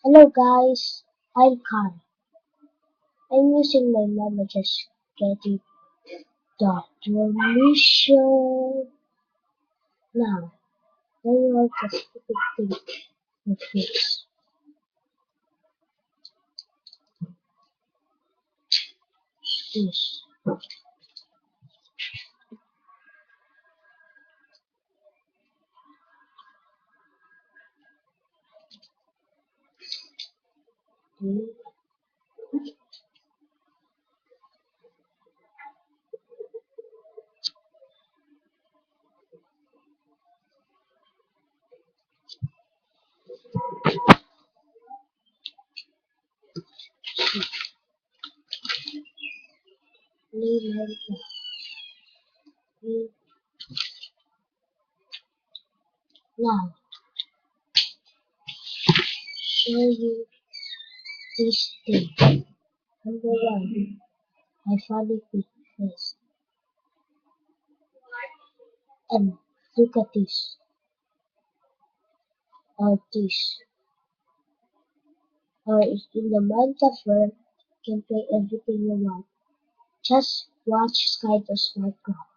Hello guys, I'm Kai. I'm using my manager's getting Dr. Mission. Now, when you want a stupid thing to fix this. Hmm? Now, show you this thing. Number one, I finally picked this. And look at this, or this. Or in the Minecraft world, you can play everything you want. Just watch Skydo's Minecraft.